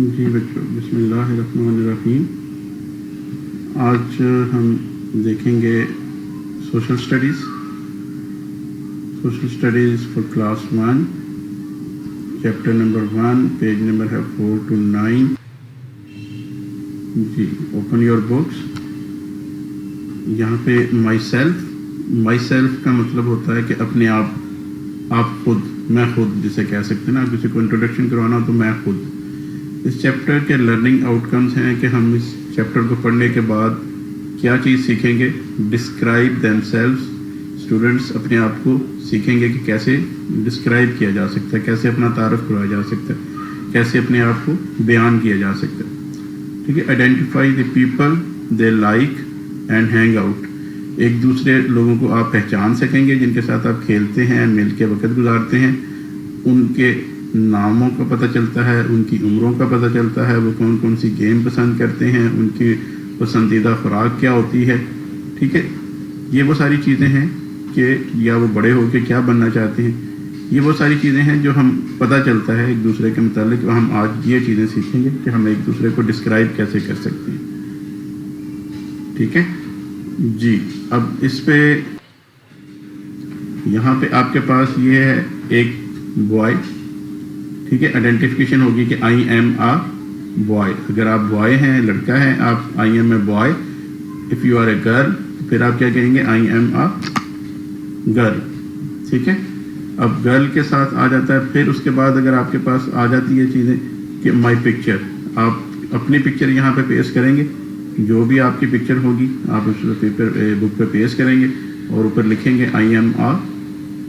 جی بچوں، بسم اللہ الرحمن الرحیم۔ آج ہم دیکھیں گے social studies for class 1، chapter number 1، page number ہے 4 to 9۔ جی اوپن یور بکس۔ یہاں پہ مائی سیلف کا مطلب ہوتا ہے کہ اپنے آپ خود، میں خود جسے کہہ سکتے ہیں نا، کسی کو انٹروڈکشن کروانا ہو تو میں خود۔ اس چیپٹر کے لرننگ آؤٹ کمز ہیں کہ ہم اس چیپٹر کو پڑھنے کے بعد کیا چیز سیکھیں گے؟ Describe them selves. اسٹوڈنٹس اپنے آپ کو سیکھیں گے کہ کیسے ڈسکرائب کیا جا سکتا ہے، کیسے اپنا تعارف کروایا جا سکتا ہے، کیسے اپنے آپ کو بیان کیا جا سکتا ہے۔ ٹھیک ہے، identify the people they like and hang out. ایک دوسرے لوگوں کو آپ پہچان سکیں گے جن کے ساتھ آپ کھیلتے ہیں، مل کے وقت گزارتے ہیں۔ ان کے ناموں کا پتہ چلتا ہے، ان کی عمروں کا پتہ چلتا ہے، وہ کون کون سی گیم پسند کرتے ہیں، ان کی پسندیدہ خوراک کیا ہوتی ہے۔ ٹھیک ہے، یہ وہ ساری چیزیں ہیں کہ یا وہ بڑے ہو کے کیا بننا چاہتے ہیں۔ یہ وہ ساری چیزیں ہیں جو ہم پتہ چلتا ہے ایک دوسرے کے متعلق۔ ہم آج یہ چیزیں سیکھیں گے کہ ہم ایک دوسرے کو ڈسکرائب کیسے کر سکتے ہیں۔ ٹھیک ہے جی، اب اس پہ یہاں پہ آپ کے پاس یہ ہے ایک بوائے۔ ٹھیک ہے، آئیڈینٹیفیکیشن ہوگی کہ آئی ایم اے بوائے۔ اگر آپ بوائے ہیں، لڑکا ہے، آپ I am a boy. If you are a girl, پھر آپ کیا کہیں گے؟ I am a girl. ٹھیک ہے، اب گرل کے ساتھ آ جاتا ہے۔ پھر اس کے بعد اگر آپ کے پاس آ جاتی ہے چیزیں کہ مائی پکچر، آپ اپنی پکچر یہاں پہ پیش کریں گے۔ جو بھی آپ کی پکچر ہوگی آپ اس بک پہ پیش کریں گے اور اوپر لکھیں گے آئی ایم اے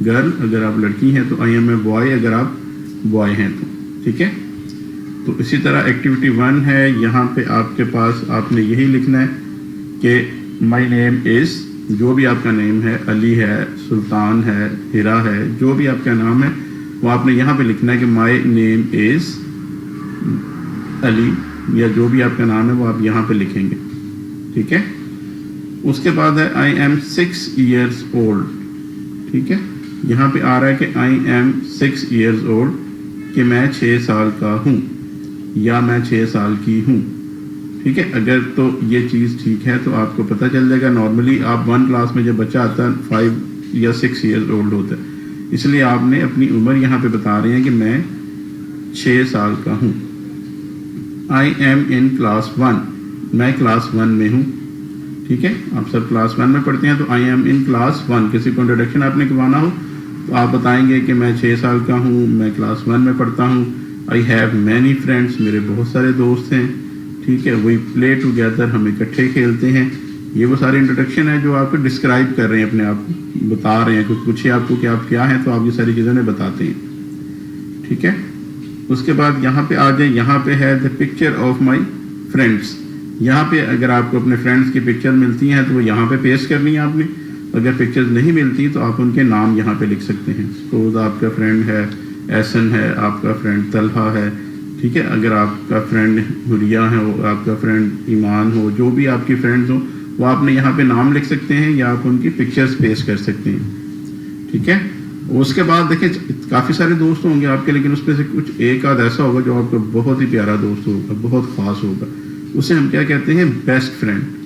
گرل اگر آپ لڑکی ہیں تو، آئی ایم اے بوائے اگر آپ بوائے ہیں تو۔ ٹھیک ہے، تو اسی طرح ایکٹیویٹی 1 ہے، یہاں پہ آپ کے پاس آپ نے یہی لکھنا ہے کہ مائی نیم از، جو بھی آپ کا نیم ہے، علی ہے، سلطان ہے، ہیرا ہے، جو بھی آپ کا نام ہے وہ آپ نے یہاں پہ لکھنا ہے کہ مائی نیم از علی، یا جو بھی آپ کا نام ہے وہ آپ یہاں پہ لکھیں گے۔ ٹھیک ہے، اس کے بعد ہے آئی ایم 6 years old۔ ٹھیک ہے، یہاں پہ آ رہا ہے کہ آئی ایم 6 years old، کہ میں 6 سال کا ہوں یا میں 6 سال کی ہوں۔ ٹھیک ہے، اگر تو یہ چیز ٹھیک ہے تو آپ کو پتہ چل جائے گا۔ نارملی آپ 1 کلاس میں جب بچہ آتا ہے 5 یا 6 years old ہوتا ہے، اس لیے آپ نے اپنی عمر یہاں پہ بتا رہے ہیں کہ میں 6 سال کا ہوں۔ آئی ایم ان کلاس 1، میں کلاس 1 میں ہوں۔ ٹھیک ہے، آپ سب کلاس 1 میں پڑھتے ہیں تو آئی ایم ان کلاس 1۔ کسی کو انٹروڈکشن آپ نے کروانا ہو تو آپ بتائیں گے کہ میں 6 سال کا ہوں، میں کلاس 1 میں پڑھتا ہوں۔ آئی ہیو مینی فرینڈس، میرے بہت سارے دوست ہیں۔ ٹھیک ہے، وی پلے ٹوگیدر، ہم اکٹھے کھیلتے ہیں۔ یہ وہ سارے انٹروڈکشن ہے جو آپ کو ڈسکرائب کر رہے ہیں، اپنے آپ کو بتا رہے ہیں۔ کچھ پوچھے آپ کو کہ آپ کیا ہیں تو آپ یہ ساری چیزیں انہیں بتاتے ہیں۔ ٹھیک ہے، اس کے بعد یہاں پہ آ جائیں، یہاں پہ ہے the picture of my friends. یہاں پہ اگر آپ کو اپنے فرینڈس کی پکچر ملتی ہیں تو وہ یہاں پہ پیسٹ کرنی ہے آپ نے۔ اگر پکچرز نہیں ملتی تو آپ ان کے نام یہاں پہ لکھ سکتے ہیں۔ سپوز آپ کا فرینڈ ہے احسن ہے، آپ کا فرینڈ طلحہ ہے۔ ٹھیک ہے، اگر آپ کا فرینڈ حلیہ ہے، وہ آپ کا فرینڈ ایمان ہو، جو بھی آپ کی فرینڈز ہوں وہ آپ نے یہاں پہ نام لکھ سکتے ہیں یا آپ ان کی پکچرز پیسٹ کر سکتے ہیں۔ ٹھیک ہے، اس کے بعد دیکھیں کافی سارے دوست ہوں گے آپ کے، لیکن اس میں سے کچھ ایک آدھ ایسا ہوگا جو آپ کا بہت ہی پیارا دوست ہوگا، بہت خاص ہوگا۔ اسے ہم کیا کہتے ہیں؟ Best friend.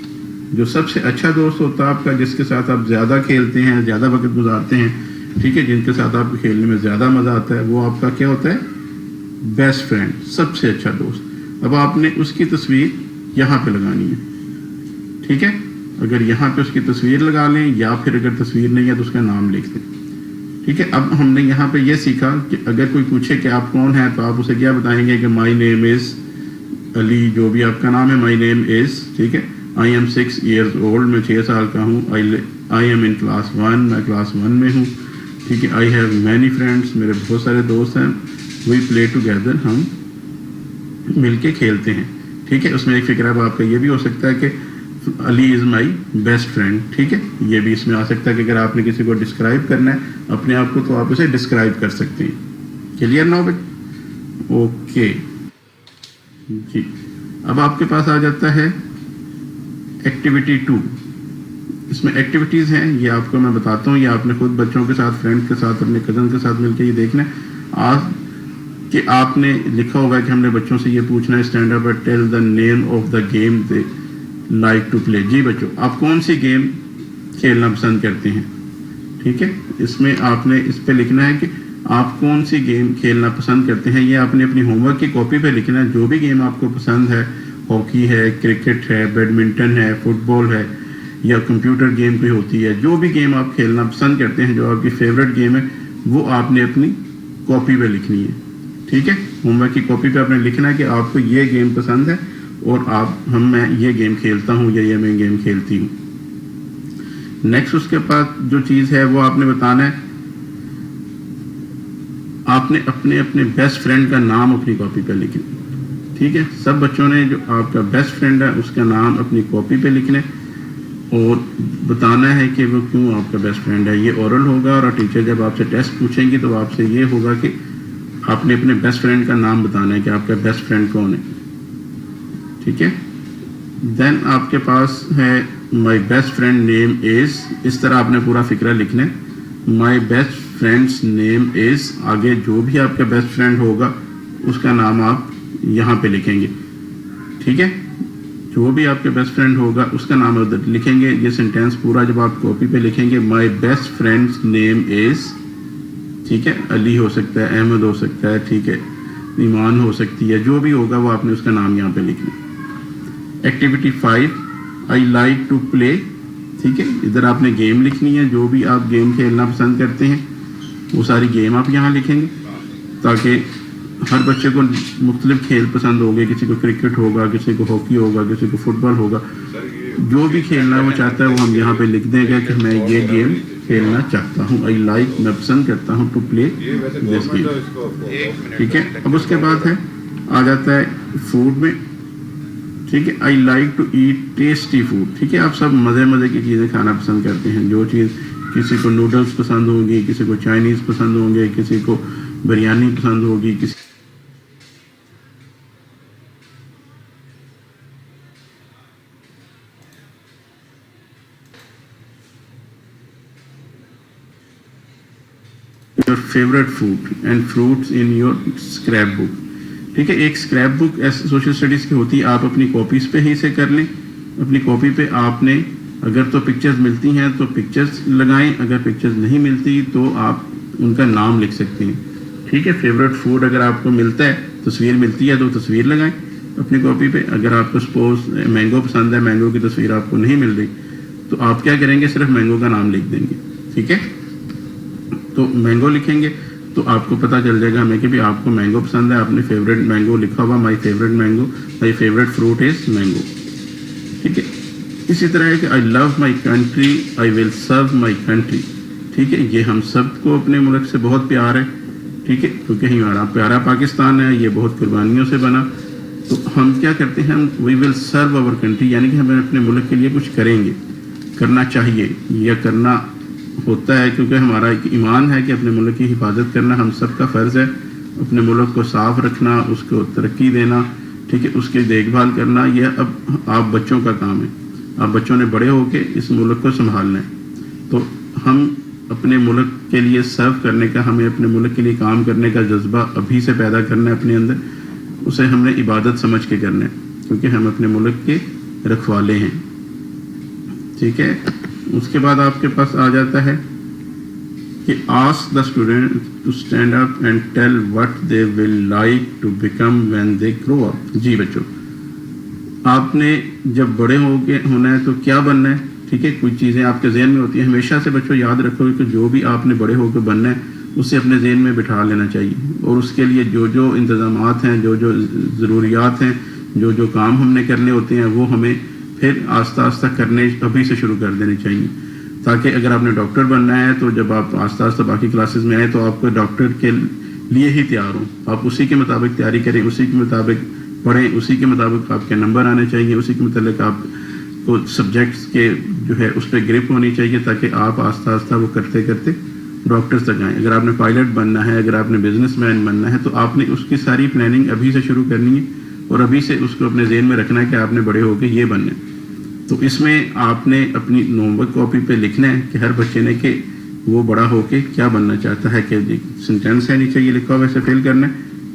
جو سب سے اچھا دوست ہوتا ہے آپ کا، جس کے ساتھ آپ زیادہ کھیلتے ہیں، زیادہ وقت گزارتے ہیں، ٹھیک ہے، جن کے ساتھ آپ کو کھیلنے میں زیادہ مزہ آتا ہے، وہ آپ کا کیا ہوتا ہے؟ بیسٹ فرینڈ، سب سے اچھا دوست۔ اب آپ نے اس کی تصویر یہاں پہ لگانی ہے۔ ٹھیک ہے، اگر یہاں پہ اس کی تصویر لگا لیں یا پھر اگر تصویر نہیں ہے تو اس کا نام لکھ دیں۔ ٹھیک ہے، اب ہم نے یہاں پہ یہ سیکھا کہ اگر کوئی پوچھے کہ آپ کون ہیں تو آپ اسے کیا بتائیں گے کہ مائی نیم از علی، جو بھی آپ کا نام ہے، مائی نیم از، ٹھیک ہے، آئی ایم 6 years old، میں 6 سال کا ہوں۔ آئی ایم ان کلاس 1، میں کلاس 1 میں ہوں۔ ٹھیک ہے، آئی ہیو مینی فرینڈس، میرے بہت سارے دوست ہیں۔ وی پلے ٹوگیدر، ہم مل کے کھیلتے ہیں۔ ٹھیک ہے، اس میں ایک فکر آپ کا یہ بھی ہو سکتا ہے کہ علی از مائی بیسٹ فرینڈ۔ ٹھیک ہے، یہ بھی اس میں آ سکتا ہے کہ اگر آپ نے کسی کو ڈسکرائب کرنا ہے اپنے آپ کو تو آپ اسے ڈسکرائب کر سکتے ہیں۔ کلیئر نہ ہو بٹ؟ اوکے جی، اب آپ کے پاس آ جاتا ہے ایکٹیویٹی 2۔ اس میں ایکٹیویٹیز ہیں، یہ آپ کو میں بتاتا ہوں، یہ آپ نے خود بچوں کے ساتھ، فرینڈ کے ساتھ، اپنے کزن کے ساتھ مل کے یہ دیکھنا ہے آج کہ آپ نے لکھا ہوگا کہ ہم نے بچوں سے یہ پوچھنا ہے stand up and tell the name of the game they like to play. جی بچوں آپ کون سی گیم کھیلنا پسند کرتے ہیں؟ ٹھیک ہے, اس میں آپ نے اس پہ لکھنا ہے کہ آپ کون سی گیم کھیلنا پسند کرتے ہیں. یہ آپ نے اپنی ہوم ورک کی کاپی پہ لکھنا ہے. جو بھی گیم آپ کو پسند ہے, ہاکی ہے, کرکٹ ہے, بیڈمنٹن ہے, فٹ بال ہے, یا کمپیوٹر گیم کوئی ہوتی ہے, جو بھی گیم آپ کھیلنا پسند کرتے ہیں, جو آپ کی فیوریٹ گیم ہے, وہ آپ نے اپنی کاپی پہ لکھنی ہے. ٹھیک ہے, ہوم ورک کی کاپی پہ آپ نے لکھنا ہے کہ آپ کو یہ گیم پسند ہے اور میں یہ گیم کھیلتا ہوں یا یہ میں گیم کھیلتی ہوں. نیکسٹ اس کے بعد جو چیز ہے وہ آپ نے بتانا ہے, آپ نے اپنے بیسٹ فرینڈ کا نام اپنی کاپی پہ لکھنا. ٹھیک ہے, سب بچوں نے جو آپ کا بیسٹ فرینڈ ہے اس کا نام اپنی کاپی پہ لکھنا اور بتانا ہے کہ وہ کیوں آپ کا بیسٹ فرینڈ ہے. یہ اورل ہوگا اور ٹیچر جب آپ سے ٹیسٹ پوچھیں گی تو آپ سے یہ ہوگا کہ آپ نے اپنے بیسٹ فرینڈ کا نام بتانا ہے کہ آپ کا بیسٹ فرینڈ کون ہے. ٹھیک ہے, دین آپ کے پاس ہے مائی بیسٹ فرینڈ نیم از. اس طرح آپ نے پورا فکرہ لکھنا ہے. مائی بیسٹ فرینڈس نیم از, آگے جو بھی آپ کا بیسٹ فرینڈ ہوگا اس کا نام آپ یہاں پہ لکھیں گے. ٹھیک ہے, جو بھی آپ کے بیسٹ فرینڈ ہوگا اس کا نام ادھر لکھیں گے. یہ سینٹینس پورا جب آپ کاپی پہ لکھیں گے, مائی بیسٹ فرینڈس نیم از. ٹھیک ہے, علی ہو سکتا ہے, احمد ہو سکتا ہے, ٹھیک ہے, ایمان ہو سکتی ہے, جو بھی ہوگا وہ آپ نے اس کا نام یہاں پہ لکھنا. Activity 5 I like to play. ٹھیک ہے, ادھر آپ نے گیم لکھنی ہے. جو بھی آپ گیم کھیلنا پسند کرتے ہیں وہ ساری گیم آپ یہاں لکھیں گے تاکہ ہر بچے کو مختلف کھیل پسند ہوں گے. کسی کو کرکٹ ہوگا, کسی کو ہاکی ہوگا, کسی کو فٹ بال ہوگا. جو بھی کھیلنا وہ چاہتا ہے وہ ہم یہاں پہ لکھ دیں گے کہ میں یہ گیم کھیلنا چاہتا ہوں. آئی لائک, میں پسند کرتا ہوں, ٹو پلے دس گیم. ٹھیک ہے, اب اس کے بعد ہے آ جاتا ہے فوڈ میں. ٹھیک ہے, I like to eat tasty food. ٹھیک ہے, آپ سب مزے کی چیزیں کھانا پسند کرتے ہیں. جو چیز کسی کو نوڈلس پسند ہوں گی, کسی کو چائنیز پسند ہوں گے, کسی کو بریانی پسند ہوگی, کسی your favorite food and fruits in your scrap book. ٹھیک ہے, ایک اسکریپ بک سوشل اسٹڈیز کی ہوتی ہے. آپ اپنی کاپیز پہ ہی اسے کر لیں. اپنی کاپی پہ آپ نے اگر تو پکچرز ملتی ہیں تو پکچرز لگائیں, اگر پکچرز نہیں ملتی تو آپ ان کا نام لکھ سکتے ہیں. ٹھیک ہے, فیوریٹ فوڈ اگر آپ کو ملتا ہے, تصویر ملتی ہے تو تصویر لگائیں اپنی کاپی پہ. اگر آپ کو سپوز مینگو پسند ہے, مینگو کی تصویر آپ کو نہیں مل رہی تو آپ کیا کریں گے, صرف مینگو کا نام لکھ دیں گے. ٹھیک ہے, تو مینگو لکھیں گے تو آپ کو پتہ چل جائے گا ہمیں کہ بھی آپ کو مینگو پسند ہے. آپ نے فیوریٹ مینگو لکھا ہوا, my favourite mango, my favourite fruit is mango. ٹھیک ہے, اسی طرح ہے کہ آئی لو my country, I will serve my country. ٹھیک ہے, یہ ہم سب کو اپنے ملک سے بہت پیار ہے. ٹھیک ہے, کیونکہ ہمارا پیارا پاکستان ہے, یہ بہت قربانیوں سے بنا. تو ہم کیا کرتے ہیں, ہم وی ول سرو آور کنٹری, یعنی کہ ہمیں اپنے ملک کے لیے کچھ کریں گے, کرنا چاہیے یا کرنا ہوتا ہے, کیونکہ ہمارا ایک ایمان ہے کہ اپنے ملک کی حفاظت کرنا ہم سب کا فرض ہے. اپنے ملک کو صاف رکھنا, اس کو ترقی دینا, ٹھیک ہے, اس کی دیکھ بھال کرنا, یہ اب آپ بچوں کا کام ہے. آپ بچوں نے بڑے ہو کے اس ملک کو سنبھالنا ہے. تو ہم اپنے ملک کے لیے سرو کرنے کا, ہمیں اپنے ملک کے لیے کام کرنے کا جذبہ ابھی سے پیدا کرنا ہے اپنے اندر. اسے ہم نے عبادت سمجھ کے کرنا ہے کیونکہ ہم اپنے ملک کے رکھوالے ہیں. ٹھیک ہے, اس کے بعد آپ کے پاس آ جاتا ہے کہ ask the student to stand up and tell what they will like to become when they grow up. جی بچوں, آپ نے جب بڑے ہونا ہے تو کیا بننا ہے. ٹھیک ہے, کچھ چیزیں آپ کے ذہن میں ہوتی ہیں. ہمیشہ سے بچوں یاد رکھو کہ جو بھی آپ نے بڑے ہو کے بننا ہے اسے اپنے ذہن میں بٹھا لینا چاہیے, اور اس کے لیے جو انتظامات ہیں, جو ضروریات ہیں, جو کام ہم نے کرنے ہوتے ہیں وہ ہمیں پھر آہستہ آہستہ کرنے ابھی سے شروع کر دینے چاہیے, تاکہ اگر آپ نے ڈاکٹر بننا ہے تو جب آپ آہستہ آہستہ باقی کلاسز میں آئیں تو آپ کو ڈاکٹر کے لیے ہی تیار ہوں. آپ اسی کے مطابق تیاری کریں, اسی کے مطابق پڑھیں, اسی کے مطابق آپ کے نمبر آنے چاہیے, اسی کے متعلق آپ کو سبجیکٹس کے جو ہے اس پہ گرپ ہونی چاہیے, تاکہ آپ آہستہ آہستہ وہ کرتے کرتے ڈاکٹرز تک آئیں. اگر آپ نے پائلٹ بننا ہے, اگر آپ نے بزنس مین بننا ہے, تو آپ نے اس کی ساری پلاننگ ابھی سے شروع کرنی ہے اور ابھی سے اس کو اپنے ذہن میں رکھنا ہے کہ آپ نے بڑے ہو کے یہ بننا ہے. تو اس میں آپ نے اپنی ہوم ورک کاپی پہ لکھنا ہے کہ ہر بچے نے کہ وہ بڑا ہو کے کیا بننا چاہتا ہے, کہ سینٹینس ہے نیچے یہ لکھا ہوا, اسے فل کرنا ہے.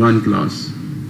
1 class,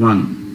1,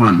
1,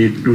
8 to